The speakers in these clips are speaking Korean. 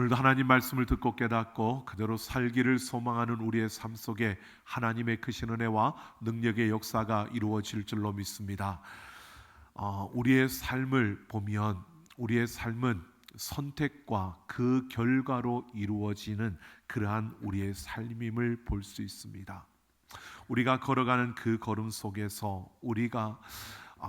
오늘도 하나님 말씀을 듣고 깨닫고 그대로 살기를 소망하는 우리의 삶 속에 하나님의 크신 은혜와 능력의 역사가 이루어질 줄로 믿습니다. 우리의 삶을 보면 우리의 삶은 선택과 그 결과로 이루어지는 그러한 우리의 삶임을 볼 수 있습니다. 우리가 걸어가는 그 걸음 속에서 우리가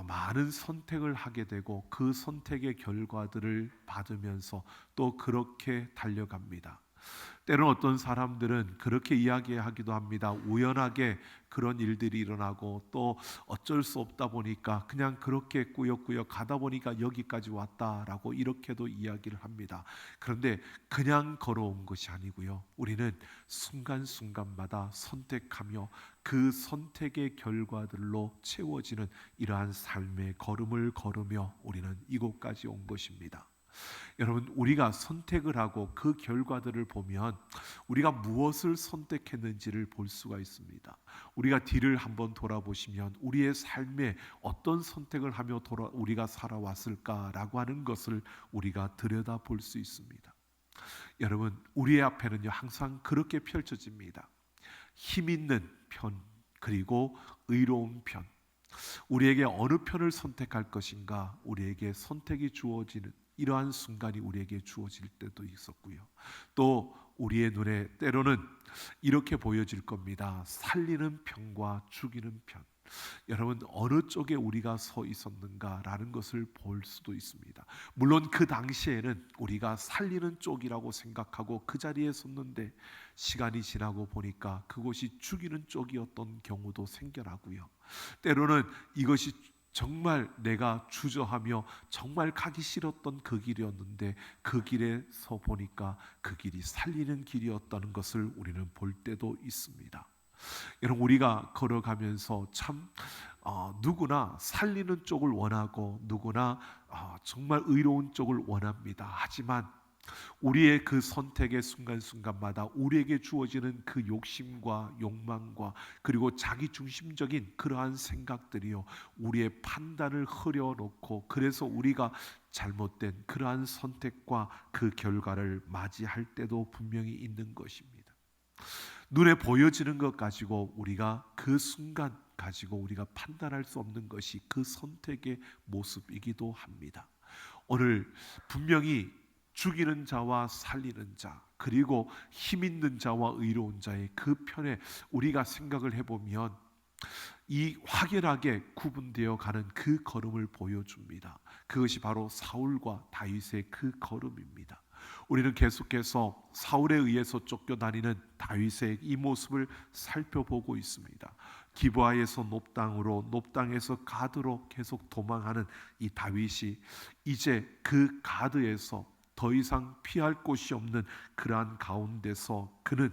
많은 선택을 하게 되고 그 선택의 결과들을 받으면서 또 그렇게 달려갑니다. 때로는 어떤 사람들은 그렇게 이야기하기도 합니다. 우연하게 그런 일들이 일어나고 또 어쩔 수 없다 보니까 그냥 그렇게 꾸역꾸역 가다 보니까 여기까지 왔다라고 이렇게도 이야기를 합니다. 그런데 그냥 걸어온 것이 아니고요. 우리는 순간순간마다 선택하며 그 선택의 결과들로 채워지는 이러한 삶의 걸음을 걸으며 우리는 이곳까지 온 것입니다. 여러분, 우리가 선택을 하고 그 결과들을 보면 우리가 무엇을 선택했는지를 볼 수가 있습니다. 우리가 뒤를 한번 돌아보시면 우리의 삶에 어떤 선택을 하며 우리가 살아왔을까라고 하는 것을 우리가 들여다볼 수 있습니다. 여러분, 우리의 앞에는요 항상 그렇게 펼쳐집니다. 힘 있는 편 그리고 의로운 편. 우리에게 어느 편을 선택할 것인가, 우리에게 선택이 주어지는 이러한 순간이 우리에게 주어질 때도 있었고요. 또 우리의 눈에 때로는 이렇게 보여질 겁니다. 살리는 편과 죽이는 편. 여러분, 어느 쪽에 우리가 서 있었는가라는 것을 볼 수도 있습니다. 물론 그 당시에는 우리가 살리는 쪽이라고 생각하고 그 자리에 섰는데 시간이 지나고 보니까 그곳이 죽이는 쪽이었던 경우도 생겨나고요. 때로는 이것이 정말 내가 주저하며 정말 가기 싫었던 그 길이었는데 그 길에서 보니까 그 길이 살리는 길이었다는 것을 우리는 볼 때도 있습니다. 여러분, 우리가 걸어가면서 참 누구나 살리는 쪽을 원하고 누구나 정말 의로운 쪽을 원합니다. 하지만 우리의 그 선택의 순간순간마다 우리에게 주어지는 그 욕심과 욕망과 그리고 자기중심적인 그러한 생각들이요 우리의 판단을 흐려놓고 그래서 우리가 잘못된 그러한 선택과 그 결과를 맞이할 때도 분명히 있는 것입니다. 눈에 보여지는 것 가지고 우리가 그 순간 가지고 우리가 판단할 수 없는 것이 그 선택의 모습이기도 합니다. 오늘 분명히 죽이는 자와 살리는 자 그리고 힘 있는 자와 의로운 자의 그 편에 우리가 생각을 해보면 이 확연하게 구분되어 가는 그 걸음을 보여줍니다. 그것이 바로 사울과 다윗의 그 걸음입니다. 우리는 계속해서 사울에 의해서 쫓겨다니는 다윗의 이 모습을 살펴보고 있습니다. 기브아에서 높당으로, 높당에서 가드로 계속 도망하는 이 다윗이 이제 그 가드에서 더 이상 피할 곳이 없는 그러한 가운데서 그는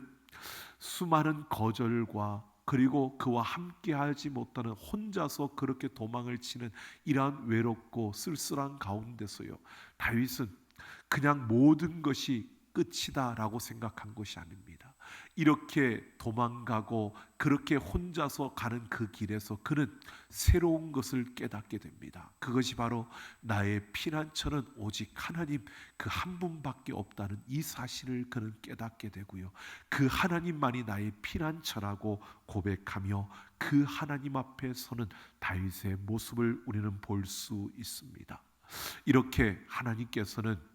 수많은 거절과 그리고 그와 함께하지 못하는 혼자서 그렇게 도망을 치는 이러한 외롭고 쓸쓸한 가운데서요 다윗은 그냥 모든 것이 끝이다라고 생각한 것이 아닙니다. 이렇게 도망가고 그렇게 혼자서 가는 그 길에서 그는 새로운 것을 깨닫게 됩니다. 그것이 바로 나의 피난처는 오직 하나님 그 한 분밖에 없다는 이 사실을 그는 깨닫게 되고요. 그 하나님만이 나의 피난처라고 고백하며 그 하나님 앞에 서는 다윗의 모습을 우리는 볼 수 있습니다. 이렇게 하나님께서는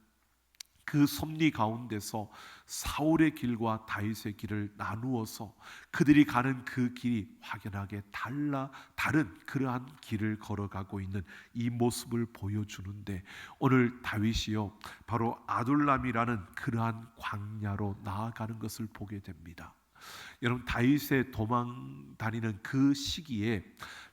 그 섭리 가운데서 사울의 길과 다윗의 길을 나누어서 그들이 가는 그 길이 확연하게 다른 그러한 길을 걸어가고 있는 이 모습을 보여주는데 오늘 다윗이요 바로 아둘람이라는 그러한 광야로 나아가는 것을 보게 됩니다. 여러분, 다윗의 도망 다니는 그 시기에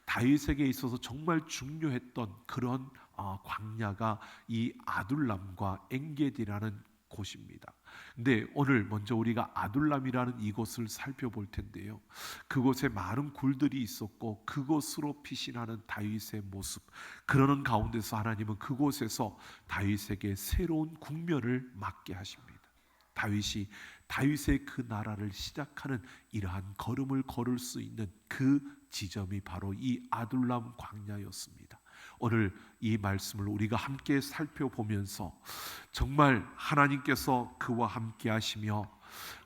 다윗에게 있어서 정말 중요했던 그런 광야가 이 아둘람과 엔게디라는 곳입니다. 근데 오늘 먼저 우리가 아둘람이라는 이곳을 살펴볼 텐데요. 그곳에 많은 굴들이 있었고 그곳으로 피신하는 다윗의 모습, 그러는 가운데서 하나님은 그곳에서 다윗에게 새로운 국면을 맞게 하십니다. 다윗의 그 나라를 시작하는 이러한 걸음을 걸을 수 있는 그 지점이 바로 이 아둘람 광야였습니다. 오늘 이 말씀을 우리가 함께 살펴보면서 정말 하나님께서 그와 함께 하시며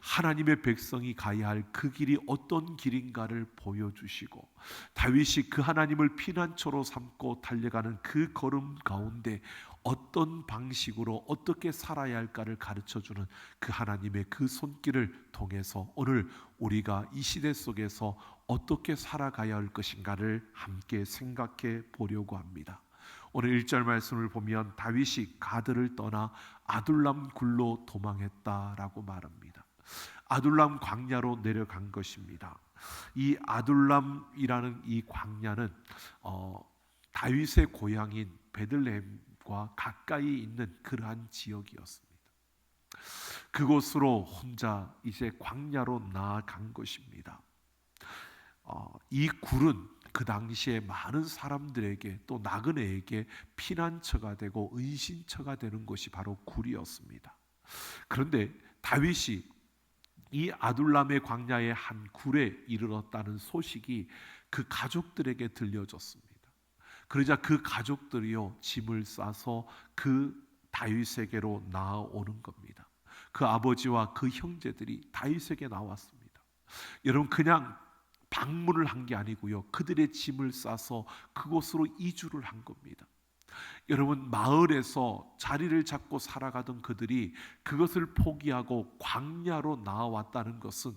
하나님의 백성이 가야 할 그 길이 어떤 길인가를 보여주시고, 다윗이 그 하나님을 피난처로 삼고 달려가는 그 걸음 가운데 어떤 방식으로 어떻게 살아야 할까를 가르쳐주는 그 하나님의 그 손길을 통해서 오늘 우리가 이 시대 속에서 어떻게 살아가야 할 것인가를 함께 생각해 보려고 합니다. 오늘 1절 말씀을 보면 다윗이 가드를 떠나 아둘람 굴로 도망했다라고 말합니다. 아둘람 광야로 내려간 것입니다. 이 아둘람이라는 이 광야는 다윗의 고향인 베들레헴과 가까이 있는 그러한 지역이었습니다. 그곳으로 혼자 이제 광야로 나아간 것입니다. 이 굴은 그 당시에 많은 사람들에게 또 나그네에게 피난처가 되고 은신처가 되는 곳이 바로 굴이었습니다. 그런데 다윗이 이 아둘람의 광야의 한 굴에 이르렀다는 소식이 그 가족들에게 들려졌습니다. 그러자 그 가족들이요 짐을 싸서 그 다윗에게로 나아오는 겁니다. 그 아버지와 그 형제들이 다윗에게 나왔습니다. 여러분, 그냥 방문을 한 게 아니고요, 그들의 짐을 싸서 그곳으로 이주를 한 겁니다. 여러분, 마을에서 자리를 잡고 살아가던 그들이 그것을 포기하고 광야로 나아왔다는 것은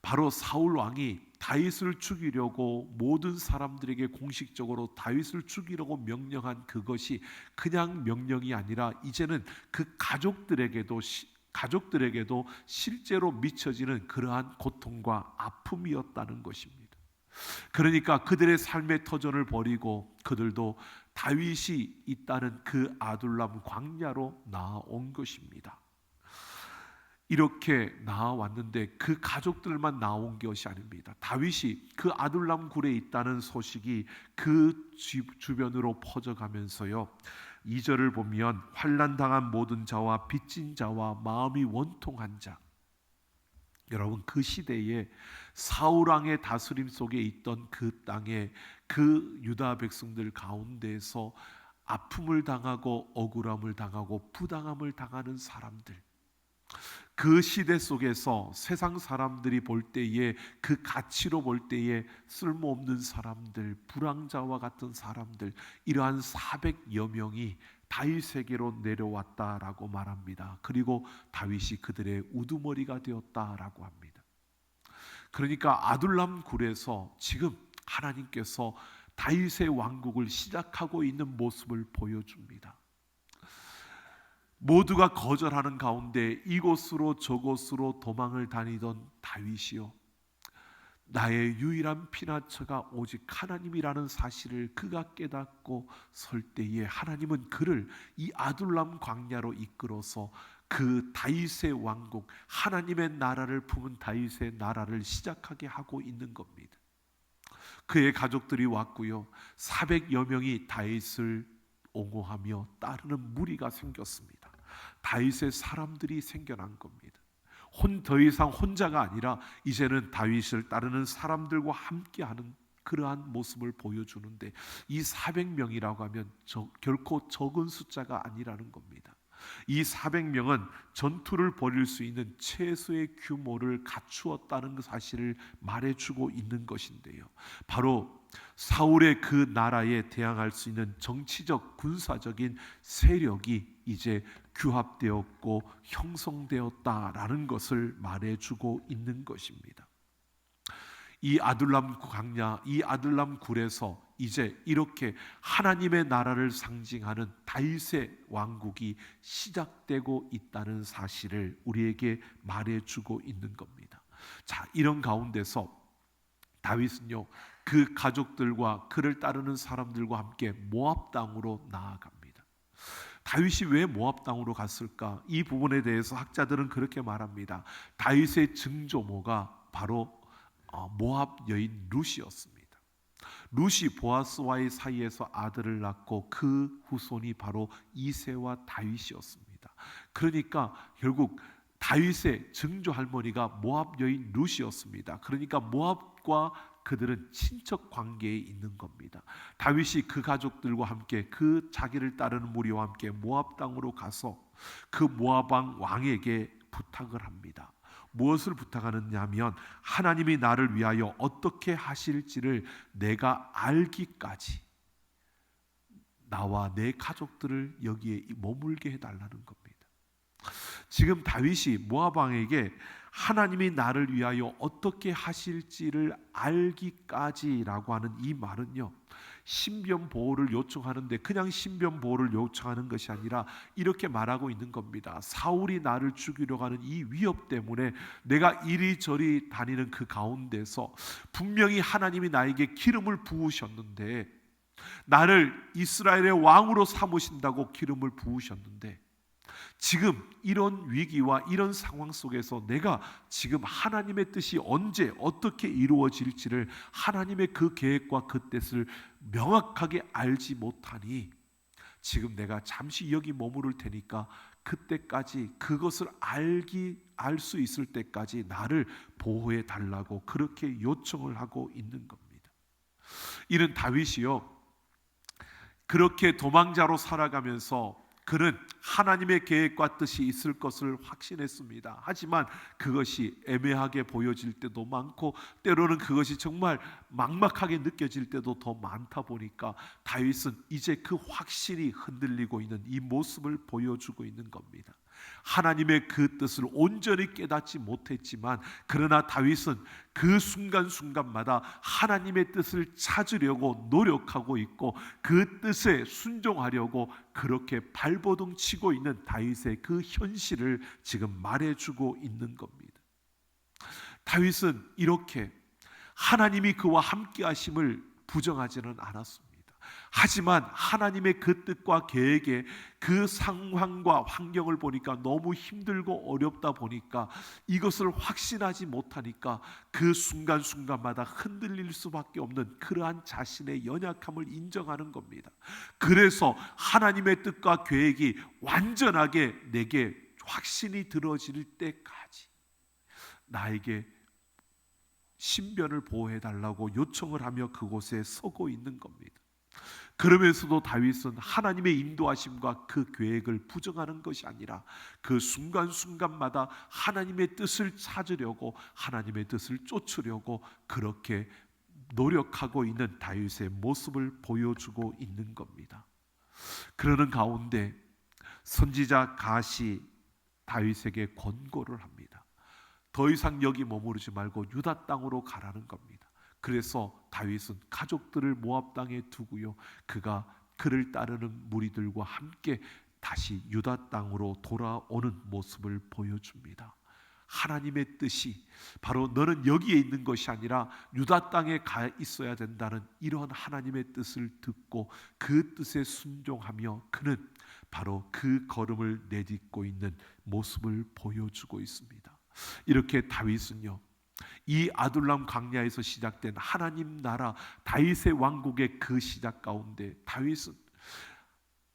바로 사울 왕이 다윗을 죽이려고 모든 사람들에게 공식적으로 다윗을 죽이려고 명령한 그것이 그냥 명령이 아니라 이제는 그 가족들에게도 실제로 미쳐지는 그러한 고통과 아픔이었다는 것입니다. 그러니까 그들의 삶의 터전을 버리고 그들도 다윗이 있다는 그 아둘람 광야로 나아온 것입니다. 이렇게 나아왔는데 그 가족들만 나온 것이 아닙니다. 다윗이 그 아둘람 굴에 있다는 소식이 그 주변으로 퍼져가면서요, 2절을 보면 환난당한 모든 자와 빚진 자와 마음이 원통한 자, 여러분, 그 시대에 사울왕의 다스림 속에 있던 그 땅에 그 유다 백성들 가운데에서 아픔을 당하고 억울함을 당하고 부당함을 당하는 사람들, 그 시대 속에서 세상 사람들이 볼 때에 그 가치로 볼 때에 쓸모없는 사람들, 불황자와 같은 사람들, 이러한 400여 명이 다윗에게로 내려왔다라고 말합니다. 그리고 다윗이 그들의 우두머리가 되었다라고 합니다. 그러니까 아둘람 굴에서 지금 하나님께서 다윗의 왕국을 시작하고 있는 모습을 보여줍니다. 모두가 거절하는 가운데 이곳으로 저곳으로 도망을 다니던 다윗이요, 나의 유일한 피난처가 오직 하나님이라는 사실을 그가 깨닫고 설 때에 하나님은 그를 이 아둘람 광야로 이끌어서 그 다윗의 왕국, 하나님의 나라를 품은 다윗의 나라를 시작하게 하고 있는 겁니다. 그의 가족들이 왔고요, 400여 명이 다윗을 옹호하며 따르는 무리가 생겼습니다. 다윗의 사람들이 생겨난 겁니다. 더 이상 혼자가 아니라 이제는 다윗을 따르는 사람들과 함께하는 그러한 모습을 보여주는데, 이 400명이라고 하면 결코 적은 숫자가 아니라는 겁니다. 이 400명은 전투를 벌일 수 있는 최소의 규모를 갖추었다는 사실을 말해주고 있는 것인데요, 바로 사울의 그 나라에 대항할 수 있는 정치적 군사적인 세력이 이제 규합되었고 형성되었다라는 것을 말해주고 있는 것입니다. 이 아둘람 광야, 이 아둘람 굴에서 이제 이렇게 하나님의 나라를 상징하는 다윗의 왕국이 시작되고 있다는 사실을 우리에게 말해주고 있는 겁니다. 자, 이런 가운데서 다윗은요, 그 가족들과 그를 따르는 사람들과 함께 모압 땅으로 나아갑니다. 다윗이 왜 모압 땅으로 갔을까? 이 부분에 대해서 학자들은 그렇게 말합니다. 다윗의 증조모가 바로 모압 여인 룻이었습니다. 룻이 보아스와의 사이에서 아들을 낳고 그 후손이 바로 이새와 다윗이었습니다. 그러니까 결국 다윗의 증조 할머니가 모압 여인 룻이었습니다. 그러니까 모압과 그들은 친척 관계에 있는 겁니다. 다윗이 그 가족들과 함께 그 자기를 따르는 무리와 함께 모압 땅으로 가서 그 모압 왕에게 부탁을 합니다. 무엇을 부탁하느냐면 하나님이 나를 위하여 어떻게 하실지를 내가 알기까지 나와 내 가족들을 여기에 머물게 해달라는 겁니다. 지금 다윗이 모압 왕에게 하나님이 나를 위하여 어떻게 하실지를 알기까지라고 하는 이 말은요, 신변 보호를 요청하는데 그냥 신변 보호를 요청하는 것이 아니라 이렇게 말하고 있는 겁니다. 사울이 나를 죽이려고 하는 이 위협 때문에 내가 이리저리 다니는 그 가운데서 분명히 하나님이 나에게 기름을 부으셨는데, 나를 이스라엘의 왕으로 삼으신다고 기름을 부으셨는데, 지금 이런 위기와 이런 상황 속에서 내가 지금 하나님의 뜻이 언제 어떻게 이루어질지를, 하나님의 그 계획과 그 뜻을 명확하게 알지 못하니 지금 내가 잠시 여기 머무를 테니까 그때까지 그것을 알 수 있을 때까지 나를 보호해 달라고 그렇게 요청을 하고 있는 겁니다. 이는 다윗이요, 그렇게 도망자로 살아가면서 그는 하나님의 계획과 뜻이 있을 것을 확신했습니다. 하지만 그것이 애매하게 보여질 때도 많고 때로는 그것이 정말 막막하게 느껴질 때도 더 많다 보니까 다윗은 이제 그 확신이 흔들리고 있는 이 모습을 보여주고 있는 겁니다. 하나님의 그 뜻을 온전히 깨닫지 못했지만 그러나 다윗은 그 순간순간마다 하나님의 뜻을 찾으려고 노력하고 있고 그 뜻에 순종하려고 그렇게 발버둥 치고 있는 다윗의 그 현실을 지금 말해주고 있는 겁니다. 다윗은 이렇게 하나님이 그와 함께 하심을 부정하지는 않았습니다. 하지만 하나님의 그 뜻과 계획에 그 상황과 환경을 보니까 너무 힘들고 어렵다 보니까 이것을 확신하지 못하니까 그 순간순간마다 흔들릴 수밖에 없는 그러한 자신의 연약함을 인정하는 겁니다. 그래서 하나님의 뜻과 계획이 완전하게 내게 확신이 들어질 때까지 나에게 신변을 보호해달라고 요청을 하며 그곳에 서고 있는 겁니다. 그러면서도 다윗은 하나님의 인도하심과 그 계획을 부정하는 것이 아니라 그 순간순간마다 하나님의 뜻을 찾으려고 하나님의 뜻을 쫓으려고 그렇게 노력하고 있는 다윗의 모습을 보여주고 있는 겁니다. 그러는 가운데 선지자 갓이 다윗에게 권고를 합니다. 더 이상 여기 머무르지 말고 유다 땅으로 가라는 겁니다. 그래서 다윗은 가족들을 모압 땅에 두고요, 그가 그를 따르는 무리들과 함께 다시 유다 땅으로 돌아오는 모습을 보여줍니다. 하나님의 뜻이 바로 너는 여기에 있는 것이 아니라 유다 땅에 가 있어야 된다는 이러한 하나님의 뜻을 듣고 그 뜻에 순종하며 그는 바로 그 걸음을 내딛고 있는 모습을 보여주고 있습니다. 이렇게 다윗은요, 이 아둘람 광야에서 시작된 하나님 나라 다윗의 왕국의 그 시작 가운데 다윗은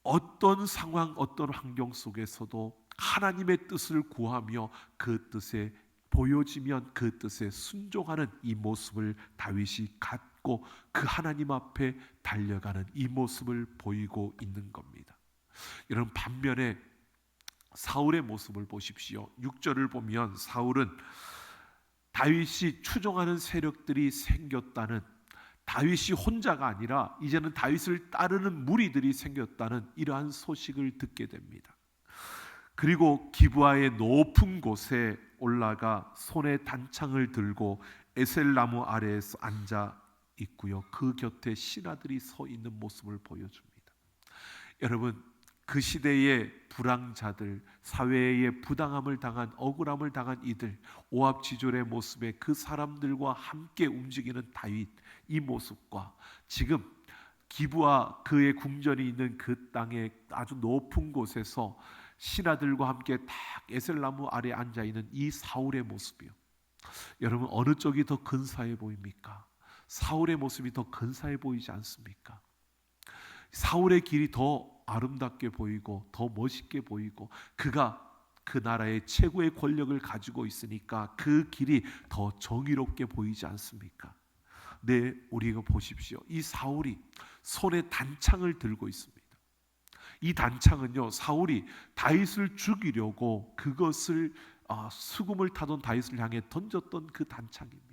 어떤 상황 어떤 환경 속에서도 하나님의 뜻을 구하며 그 뜻에 보여지면 그 뜻에 순종하는 이 모습을 다윗이 갖고 그 하나님 앞에 달려가는 이 모습을 보이고 있는 겁니다. 여러분, 반면에 사울의 모습을 보십시오. 6절을 보면 사울은 다윗이 추종하는 세력들이 생겼다는, 다윗이 혼자가 아니라 이제는 다윗을 따르는 무리들이 생겼다는 이러한 소식을 듣게 됩니다. 그리고 기브아의 높은 곳에 올라가 손에 단창을 들고 에셀나무 아래에서 앉아 있고요, 그 곁에 신하들이 서 있는 모습을 보여줍니다. 여러분, 그 시대의 불황자들, 사회의 부당함을 당한, 억울함을 당한 이들, 오합지졸의 모습에 그 사람들과 함께 움직이는 다윗, 이 모습과 지금 기브아 그의 궁전이 있는 그 땅의 아주 높은 곳에서 신하들과 함께 딱 에셀나무 아래 앉아 있는 이 사울의 모습이요, 여러분 어느 쪽이 더 근사해 보입니까? 사울의 모습이 더 근사해 보이지 않습니까? 사울의 길이 더 아름답게 보이고 더 멋있게 보이고 그가 그 나라의 최고의 권력을 가지고 있으니까 그 길이 더 정의롭게 보이지 않습니까? 우리가 보십시오. 이 사울이 손에 단창을 들고 있습니다. 이 단창은요, 사울이 다윗을 죽이려고 그것을 수금을 타던 다윗을 향해 던졌던 그 단창입니다.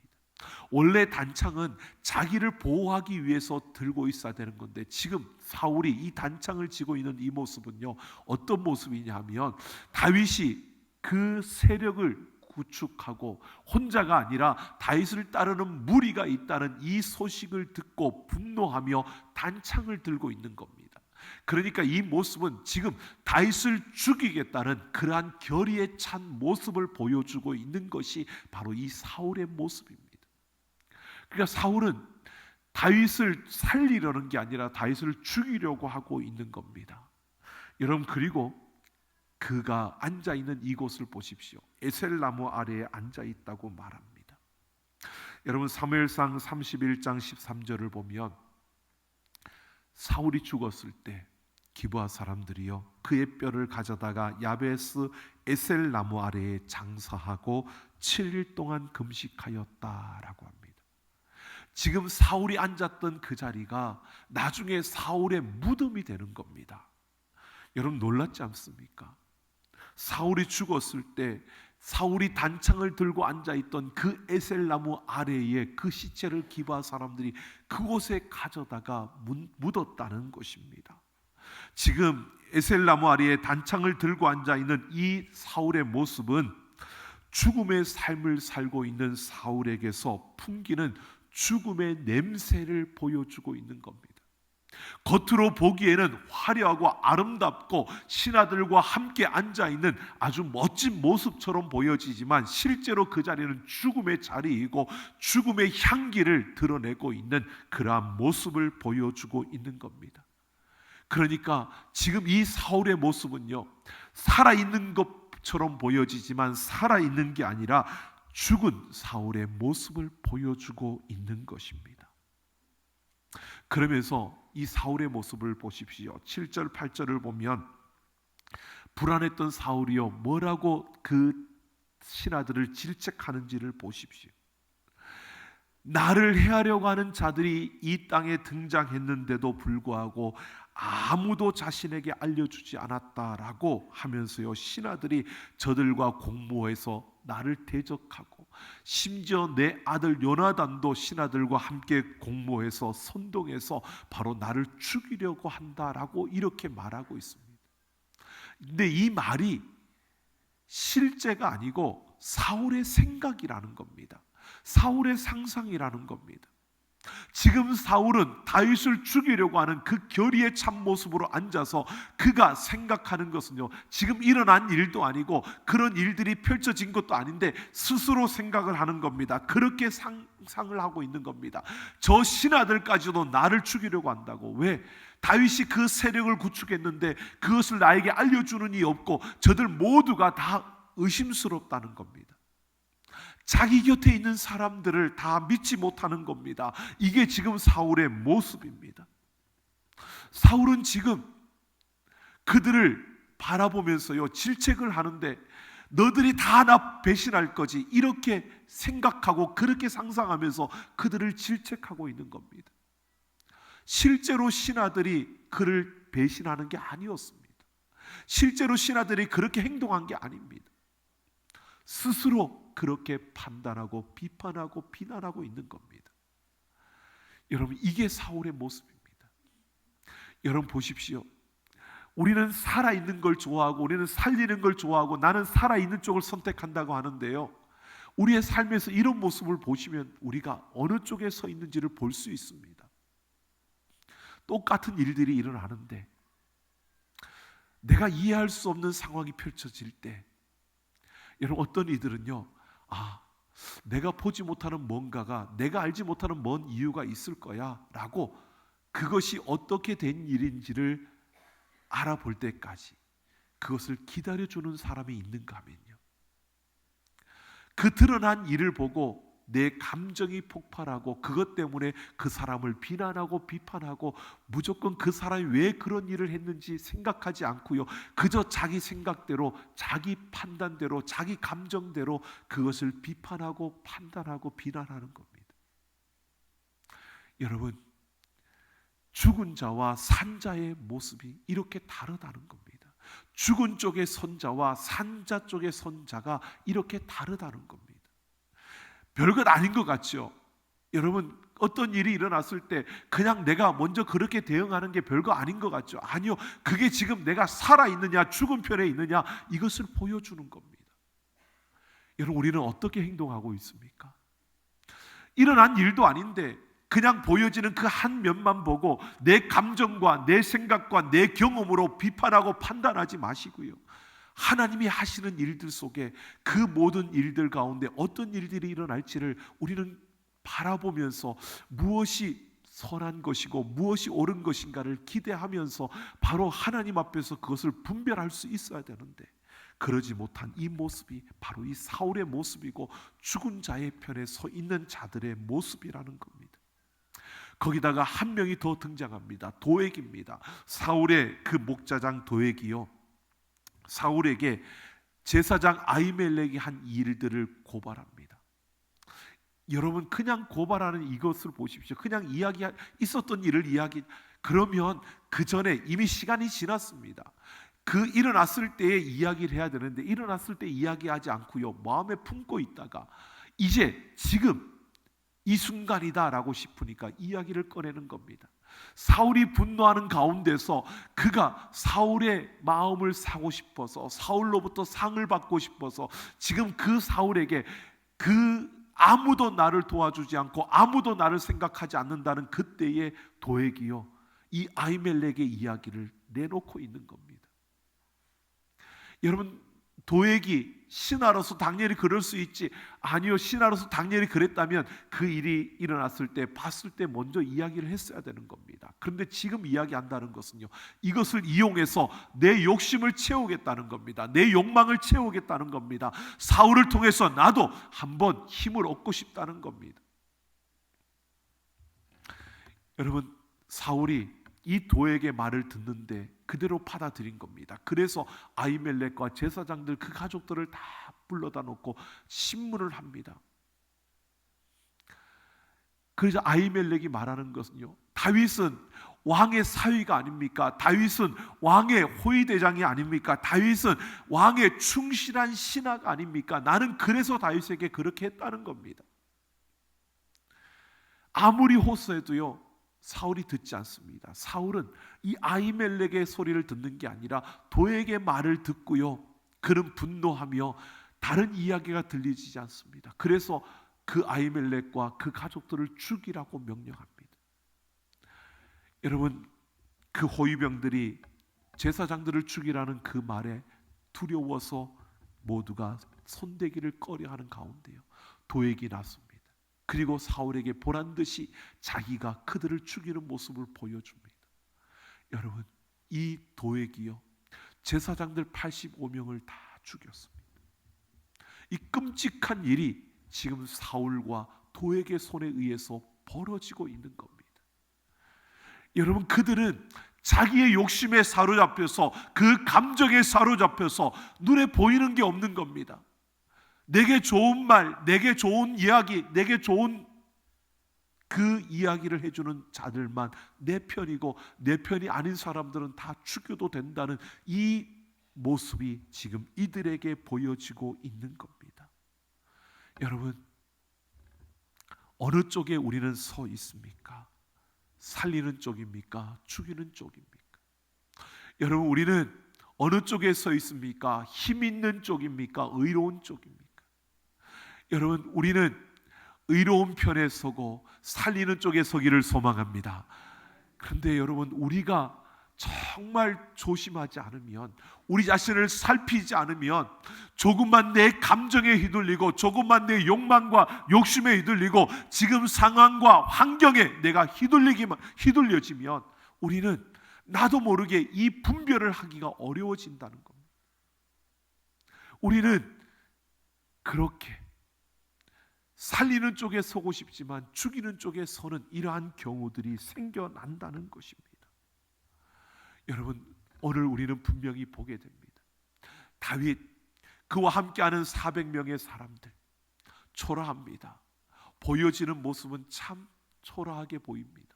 원래 단창은 자기를 보호하기 위해서 들고 있어야 되는 건데, 지금 사울이 이 단창을 쥐고 있는 이 모습은요, 어떤 모습이냐 하면 다윗이 그 세력을 구축하고 혼자가 아니라 다윗을 따르는 무리가 있다는 이 소식을 듣고 분노하며 단창을 들고 있는 겁니다. 그러니까 이 모습은 지금 다윗을 죽이겠다는 그러한 결의에 찬 모습을 보여주고 있는 것이 바로 이 사울의 모습입니다. 그러니까 사울은 다윗을 살리려는 게 아니라 다윗을 죽이려고 하고 있는 겁니다. 여러분, 그리고 그가 앉아있는 이곳을 보십시오. 에셀나무 아래에 앉아있다고 말합니다. 여러분, 사무엘상 31장 13절을 보면 사울이 죽었을 때 기브아 사람들이요 그의 뼈를 가져다가 야베스 에셀나무 아래에 장사하고 7일 동안 금식하였다라고 합니다. 지금 사울이 앉았던 그 자리가 나중에 사울의 무덤이 되는 겁니다. 여러분, 놀랍지 않습니까? 사울이 죽었을 때 사울이 단창을 들고 앉아있던 그 에셀나무 아래에 그 시체를 기브아 사람들이 그곳에 가져다가 묻었다는 것입니다. 지금 에셀나무 아래에 단창을 들고 앉아있는 이 사울의 모습은 죽음의 삶을 살고 있는 사울에게서 풍기는 죽음의 냄새를 보여주고 있는 겁니다. 겉으로 보기에는 화려하고 아름답고 신하들과 함께 앉아있는 아주 멋진 모습처럼 보여지지만 실제로 그 자리는 죽음의 자리이고 죽음의 향기를 드러내고 있는 그러한 모습을 보여주고 있는 겁니다. 그러니까 지금 이 사울의 모습은요, 살아있는 것처럼 보여지지만 살아있는 게 아니라 죽은 사울의 모습을 보여주고 있는 것입니다. 그러면서 이 사울의 모습을 보십시오. 7절 8절을 보면 불안했던 사울이요 뭐라고 그 신하들을 질책하는지를 보십시오. 나를 해하려고 하는 자들이 이 땅에 등장했는데도 불구하고 아무도 자신에게 알려주지 않았다라고 하면서요, 신하들이 저들과 공모해서 나를 대적하고 심지어 내 아들 요나단도 신하들과 함께 공모해서 선동해서 바로 나를 죽이려고 한다라고 이렇게 말하고 있습니다. 근데 이 말이 실제가 아니고 사울의 생각이라는 겁니다. 사울의 상상이라는 겁니다. 지금 사울은 다윗을 죽이려고 하는 그 결의의 참모습으로 앉아서 그가 생각하는 것은요, 지금 일어난 일도 아니고 그런 일들이 펼쳐진 것도 아닌데 스스로 생각을 하는 겁니다. 그렇게 상상을 하고 있는 겁니다. 저 신하들까지도 나를 죽이려고 한다고. 왜? 다윗이 그 세력을 구축했는데 그것을 나에게 알려주는 이 없고 저들 모두가 다 의심스럽다는 겁니다. 자기 곁에 있는 사람들을 다 믿지 못하는 겁니다. 이게 지금 사울의 모습입니다. 사울은 지금 그들을 바라보면서요 질책을 하는데 너들이 다 나 배신할 거지 이렇게 생각하고 그렇게 상상하면서 그들을 질책하고 있는 겁니다. 실제로 신하들이 그를 배신하는 게 아니었습니다. 실제로 신하들이 그렇게 행동한 게 아닙니다. 스스로 그렇게 판단하고 비판하고 비난하고 있는 겁니다. 여러분, 이게 사울의 모습입니다. 여러분 보십시오. 우리는 살아있는 걸 좋아하고 우리는 살리는 걸 좋아하고 나는 살아있는 쪽을 선택한다고 하는데요, 우리의 삶에서 이런 모습을 보시면 우리가 어느 쪽에 서 있는지를 볼 수 있습니다. 똑같은 일들이 일어나는데 내가 이해할 수 없는 상황이 펼쳐질 때 여러분, 어떤 이들은요, 내가 보지 못하는 뭔가가, 내가 알지 못하는 뭔 이유가 있을 거야 라고 그것이 어떻게 된 일인지를 알아볼 때까지 그것을 기다려주는 사람이 있는가 하면요, 그 드러난 일을 보고 내 감정이 폭발하고 그것 때문에 그 사람을 비난하고 비판하고 무조건 그 사람이 왜 그런 일을 했는지 생각하지 않고요, 그저 자기 생각대로 자기 판단대로 자기 감정대로 그것을 비판하고 판단하고 비난하는 겁니다. 여러분, 죽은 자와 산 자의 모습이 이렇게 다르다는 겁니다. 죽은 쪽의 선자와 산자 쪽의 선자가 이렇게 다르다는 겁니다. 별것 아닌 것 같죠? 여러분, 어떤 일이 일어났을 때 그냥 내가 먼저 그렇게 대응하는 게 별거 아닌 것 같죠? 아니요, 그게 지금 내가 살아있느냐 죽은 편에 있느냐 이것을 보여주는 겁니다. 여러분, 우리는 어떻게 행동하고 있습니까? 일어난 일도 아닌데 그냥 보여지는 그 한 면만 보고 내 감정과 내 생각과 내 경험으로 비판하고 판단하지 마시고요, 하나님이 하시는 일들 속에 그 모든 일들 가운데 어떤 일들이 일어날지를 우리는 바라보면서 무엇이 선한 것이고 무엇이 옳은 것인가를 기대하면서 바로 하나님 앞에서 그것을 분별할 수 있어야 되는데, 그러지 못한 이 모습이 바로 이 사울의 모습이고 죽은 자의 편에 서 있는 자들의 모습이라는 겁니다. 거기다가 한 명이 더 등장합니다. 도액입니다. 사울의 그 목자장 도액이요, 사울에게 제사장 아히멜렉이 한 일들을 고발합니다. 여러분, 그냥 고발하는 이것을 보십시오. 그냥 있었던 일을 그러면 그 전에 이미 시간이 지났습니다. 그 일어났을 때에 이야기를 해야 되는데 일어났을 때 이야기하지 않고요, 마음에 품고 있다가 이제 지금 이 순간이다라고 싶으니까 이야기를 꺼내는 겁니다. 사울이 분노하는 가운데서 그가 사울의 마음을 사고 싶어서, 사울로부터 상을 받고 싶어서 지금 그 사울에게 아무도 나를 도와주지 않고 아무도 나를 생각하지 않는다는 그때의 도액이요, 이 아히멜렉의 이야기를 내놓고 있는 겁니다. 여러분, 도액이 신하로서 당연히 그럴 수 있지, 아니요, 신하로서 당연히 그랬다면 그 일이 일어났을 때 봤을 때 먼저 이야기를 했어야 되는 겁니다. 그런데 지금 이야기한다는 것은요, 이것을 이용해서 내 욕심을 채우겠다는 겁니다. 내 욕망을 채우겠다는 겁니다. 사울을 통해서 나도 한번 힘을 얻고 싶다는 겁니다. 여러분, 사울이 이 도액의 말을 듣는데 그대로 받아들인 겁니다. 그래서 아히멜렉과 제사장들 그 가족들을 다 불러다 놓고 신문을 합니다. 그래서 아히멜렉이 말하는 것은요, 다윗은 왕의 사위가 아닙니까? 다윗은 왕의 호위대장이 아닙니까? 다윗은 왕의 충실한 신하가 아닙니까? 나는 그래서 다윗에게 그렇게 했다는 겁니다. 아무리 호소해도요, 사울이 듣지 않습니다. 사울은 이 아히멜렉의 소리를 듣는 게 아니라 도액의 말을 듣고요, 그는 분노하며 다른 이야기가 들리지 않습니다. 그래서 그 아히멜렉과 그 가족들을 죽이라고 명령합니다. 여러분, 그 호위병들이 제사장들을 죽이라는 그 말에 두려워서 모두가 손대기를 꺼려하는 가운데요, 도액이 났습니다. 그리고 사울에게 보란듯이 자기가 그들을 죽이는 모습을 보여줍니다. 여러분, 이 도액이요, 제사장들 85명을 다 죽였습니다. 이 끔찍한 일이 지금 사울과 도액의 손에 의해서 벌어지고 있는 겁니다. 여러분, 그들은 자기의 욕심에 사로잡혀서, 그 감정에 사로잡혀서 눈에 보이는 게 없는 겁니다. 내게 좋은 말, 내게 좋은 이야기, 내게 좋은 그 이야기를 해주는 자들만 내 편이고 내 편이 아닌 사람들은 다 죽여도 된다는 이 모습이 지금 이들에게 보여지고 있는 겁니다. 여러분, 어느 쪽에 우리는 서 있습니까? 살리는 쪽입니까? 죽이는 쪽입니까? 여러분, 우리는 어느 쪽에 서 있습니까? 힘 있는 쪽입니까? 의로운 쪽입니까? 여러분, 우리는 의로운 편에 서고 살리는 쪽에 서기를 소망합니다. 그런데 여러분, 우리가 정말 조심하지 않으면, 우리 자신을 살피지 않으면 조금만 내 감정에 휘둘리고 조금만 내 욕망과 욕심에 휘둘리고 지금 상황과 환경에 내가 휘둘려지면 우리는 나도 모르게 이 분별을 하기가 어려워진다는 겁니다. 우리는 그렇게 살리는 쪽에 서고 싶지만 죽이는 쪽에 서는 이러한 경우들이 생겨난다는 것입니다. 여러분, 오늘 우리는 분명히 보게 됩니다. 다윗, 그와 함께하는 400명의 사람들 초라합니다. 보여지는 모습은 참 초라하게 보입니다.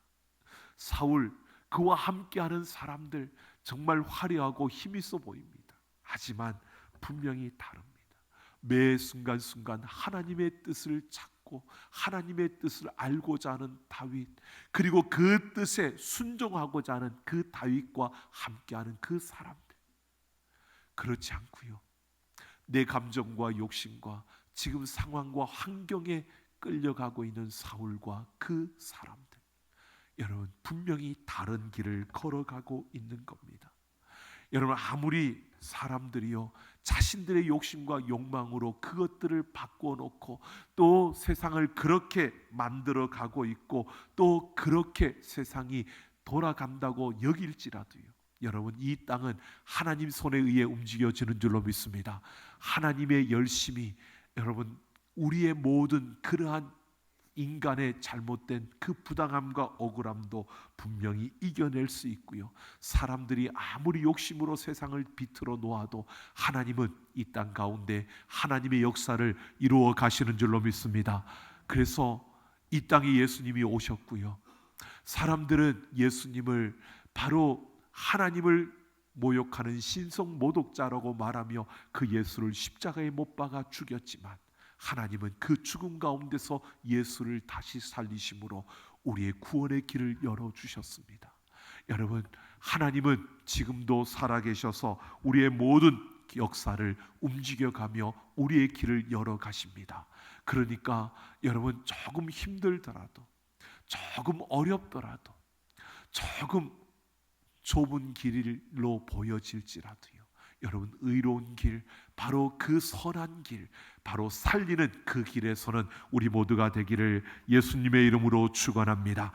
사울, 그와 함께하는 사람들 정말 화려하고 힘있어 보입니다. 하지만 분명히 다릅니다. 매 순간순간 하나님의 뜻을 찾고 하나님의 뜻을 알고자 하는 다윗, 그리고 그 뜻에 순종하고자 하는 그 다윗과 함께하는 그 사람들, 그렇지 않고요, 내 감정과 욕심과 지금 상황과 환경에 끌려가고 있는 사울과 그 사람들, 여러분 분명히 다른 길을 걸어가고 있는 겁니다. 여러분, 아무리 사람들이요 자신들의 욕심과 욕망으로 그것들을 바꾸어 놓고 또 세상을 그렇게 만들어 가고 있고 또 그렇게 세상이 돌아간다고 여길지라도요, 여러분 이 땅은 하나님 손에 의해 움직여지는 줄로 믿습니다. 하나님의 열심이 여러분 우리의 모든 그러한 인간의 잘못된 그 부당함과 억울함도 분명히 이겨낼 수 있고요, 사람들이 아무리 욕심으로 세상을 비틀어 놓아도 하나님은 이 땅 가운데 하나님의 역사를 이루어 가시는 줄로 믿습니다. 그래서 이 땅에 예수님이 오셨고요, 사람들은 예수님을 바로 하나님을 모욕하는 신성 모독자라고 말하며 그 예수를 십자가에 못 박아 죽였지만 하나님은 그 죽음 가운데서 예수를 다시 살리심으로 우리의 구원의 길을 열어주셨습니다. 여러분, 하나님은 지금도 살아계셔서 우리의 모든 역사를 움직여가며 우리의 길을 열어가십니다. 그러니까 여러분 조금 힘들더라도, 조금 어렵더라도, 조금 좁은 길로 보여질지라도요, 여러분 의로운 길, 바로 그 선한 길, 바로 살리는 그 길에서는 우리 모두가 되기를 예수님의 이름으로 축원합니다.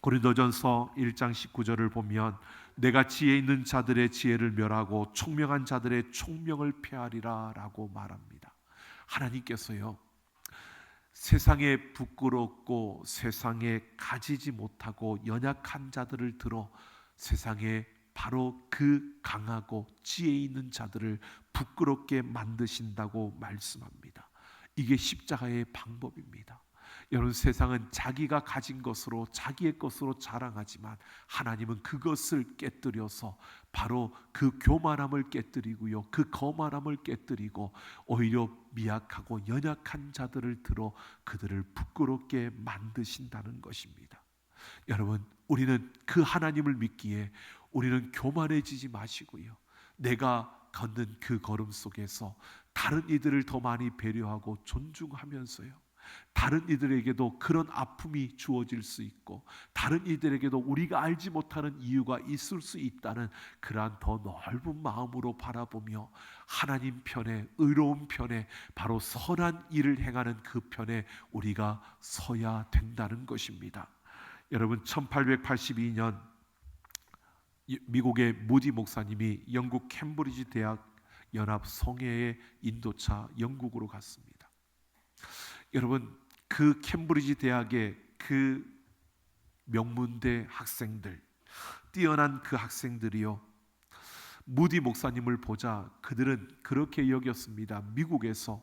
고린도전서 1장 19절을 보면 내가 지혜 있는 자들의 지혜를 멸하고 총명한 자들의 총명을 폐하리라 라고 말합니다. 하나님께서요 세상에 부끄럽고 세상에 가지지 못하고 연약한 자들을 들어 세상에 바로 그 강하고 지혜 있는 자들을 부끄럽게 만드신다고 말씀합니다. 이게 십자가의 방법입니다. 여러분, 세상은 자기가 가진 것으로 자기의 것으로 자랑하지만 하나님은 그것을 깨뜨려서 바로 그 교만함을 깨뜨리고요, 그 거만함을 깨뜨리고 오히려 미약하고 연약한 자들을 들어 그들을 부끄럽게 만드신다는 것입니다. 여러분, 우리는 그 하나님을 믿기에 우리는 교만해지지 마시고요, 내가 걷는 그 걸음 속에서 다른 이들을 더 많이 배려하고 존중하면서요, 다른 이들에게도 그런 아픔이 주어질 수 있고 다른 이들에게도 우리가 알지 못하는 이유가 있을 수 있다는 그러한 더 넓은 마음으로 바라보며 하나님 편에, 의로운 편에, 바로 선한 일을 행하는 그 편에 우리가 서야 된다는 것입니다. 여러분, 1882년 미국의 무디 목사님이 영국 캠브리지 대학 연합 성회의 인도차 영국으로 갔습니다. 여러분, 그 캠브리지 대학의 그 명문대 학생들, 뛰어난 그 학생들이요, 무디 목사님을 보자 그들은 그렇게 여겼습니다. 미국에서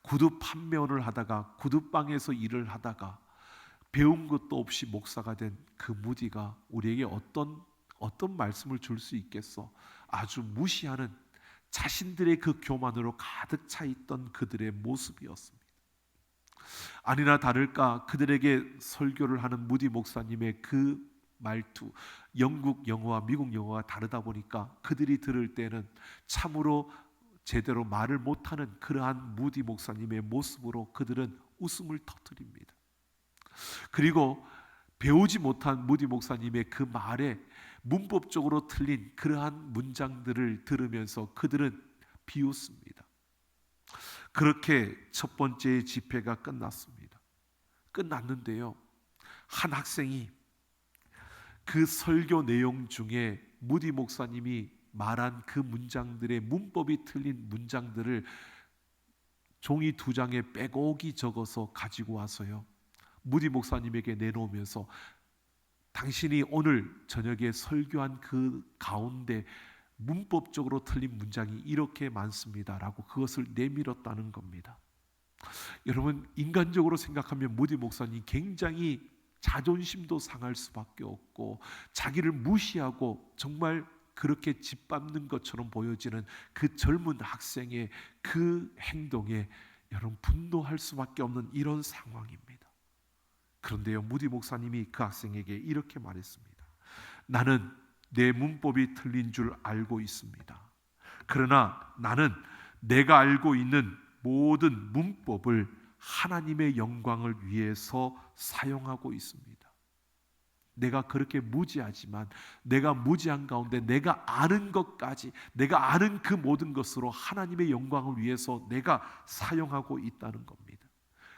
구두 판매원을 하다가 구두방에서 일을 하다가 배운 것도 없이 목사가 된 그 무디가 우리에게 어떤 말씀을 줄 수 있겠어? 아주 무시하는 자신들의 그 교만으로 가득 차 있던 그들의 모습이었습니다. 아니나 다를까 그들에게 설교를 하는 무디 목사님의 그 말투, 영국 영어와 미국 영어가 다르다 보니까 그들이 들을 때는 참으로 제대로 말을 못하는 그러한 무디 목사님의 모습으로 그들은 웃음을 터뜨립니다. 그리고 배우지 못한 무디 목사님의 그 말에 문법적으로 틀린 그러한 문장들을 들으면서 그들은 비웃습니다. 그렇게 첫 번째 집회가 끝났는데요, 한 학생이 그 설교 내용 중에 무디 목사님이 말한 그 문장들의 문법이 틀린 문장들을 종이 2장에 빼곡히 적어서 가지고 와서요, 무디 목사님에게 내놓으면서 당신이 오늘 저녁에 설교한 그 가운데 문법적으로 틀린 문장이 이렇게 많습니다라고 그것을 내밀었다는 겁니다. 여러분, 인간적으로 생각하면 무디 목사님 굉장히 자존심도 상할 수밖에 없고 자기를 무시하고 정말 그렇게 짓밟는 것처럼 보여지는 그 젊은 학생의 그 행동에 여러분 분노할 수밖에 없는 이런 상황입니다. 그런데요, 무디 목사님이 그 학생에게 이렇게 말했습니다. 나는 내 문법이 틀린 줄 알고 있습니다. 그러나 나는 내가 알고 있는 모든 문법을 하나님의 영광을 위해서 사용하고 있습니다. 내가 그렇게 무지하지만 내가 무지한 가운데 내가 아는 것까지, 내가 아는 그 모든 것으로 하나님의 영광을 위해서 내가 사용하고 있다는 겁니다.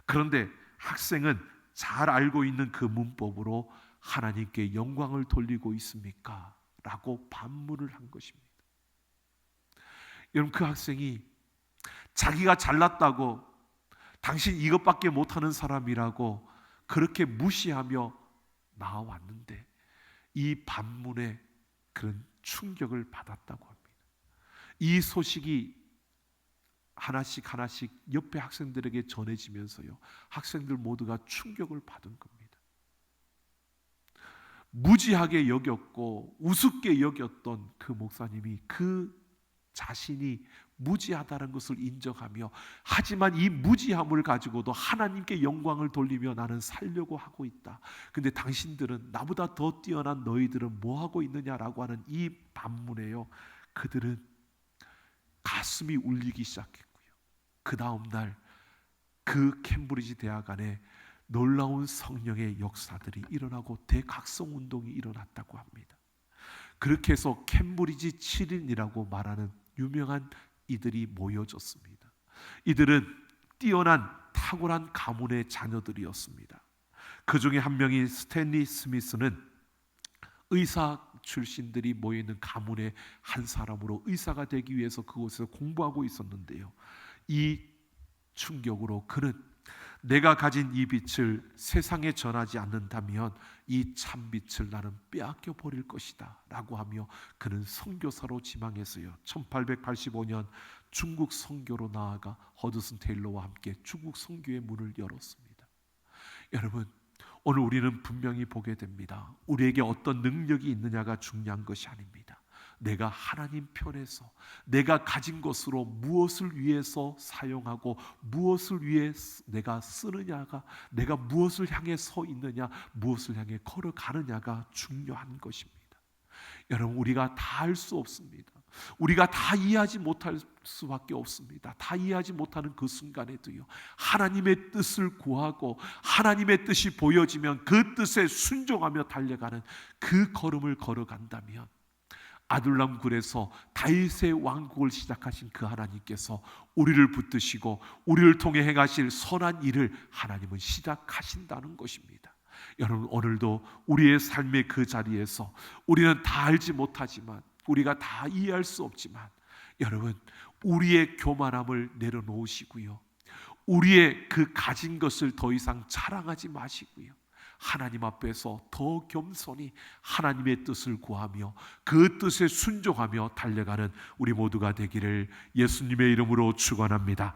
그런데 학생은 잘 알고 있는 그 문법으로 하나님께 영광을 돌리고 있습니까? 라고 반문을 한 것입니다. 여러분, 그 학생이 자기가 잘났다고, 당신 이것밖에 못하는 사람이라고 그렇게 무시하며 나왔는데 이 반문에 그런 충격을 받았다고 합니다. 이 소식이 하나씩 옆에 학생들에게 전해지면서요, 학생들 모두가 충격을 받은 겁니다. 무지하게 여겼고 우습게 여겼던 그 목사님이 그 자신이 무지하다는 것을 인정하며, 하지만 이 무지함을 가지고도 하나님께 영광을 돌리며 나는 살려고 하고 있다. 근데 당신들은, 나보다 더 뛰어난 너희들은 뭐 하고 있느냐라고 하는 이 반문에요, 그들은 가슴이 울리기 시작했고요. 그 다음 날 그 캠브리지 대학 안에 놀라운 성령의 역사들이 일어나고 대각성 운동이 일어났다고 합니다. 그렇게 해서 캠브리지 7인이라고 말하는 유명한 이들이 모여졌습니다. 이들은 뛰어난 탁월한 가문의 자녀들이었습니다. 그 중에 한 명이 스탠리 스미스는 의사 출신들이 모여있는 가문의 한 사람으로 의사가 되기 위해서 그곳에서 공부하고 있었는데요, 이 충격으로 그는 내가 가진 이 빛을 세상에 전하지 않는다면 이 참빛을 나는 빼앗겨 버릴 것이다 라고 하며 그는 선교사로 지망해서요, 1885년 중국 선교로 나아가 허드슨 테일러와 함께 중국 선교의 문을 열었습니다. 여러분, 오늘 우리는 분명히 보게 됩니다. 우리에게 어떤 능력이 있느냐가 중요한 것이 아닙니다. 내가 하나님 편에서 내가 가진 것으로 무엇을 위해서 사용하고 무엇을 위해 내가 쓰느냐가, 내가 무엇을 향해 서 있느냐, 무엇을 향해 걸어가느냐가 중요한 것입니다. 여러분, 우리가 다 할 수 없습니다. 우리가 다 이해하지 못할 수밖에 없습니다. 다 이해하지 못하는 그 순간에도요, 하나님의 뜻을 구하고 하나님의 뜻이 보여지면 그 뜻에 순종하며 달려가는 그 걸음을 걸어간다면, 아둘람 굴에서 다윗의 왕국을 시작하신 그 하나님께서 우리를 붙드시고 우리를 통해 행하실 선한 일을 하나님은 시작하신다는 것입니다. 여러분, 오늘도 우리의 삶의 그 자리에서 우리는 다 알지 못하지만, 우리가 다 이해할 수 없지만, 여러분, 우리의 교만함을 내려놓으시고요, 우리의 그 가진 것을 더 이상 자랑하지 마시고요, 하나님 앞에서 더 겸손히 하나님의 뜻을 구하며 그 뜻에 순종하며 달려가는 우리 모두가 되기를 예수님의 이름으로 축원합니다.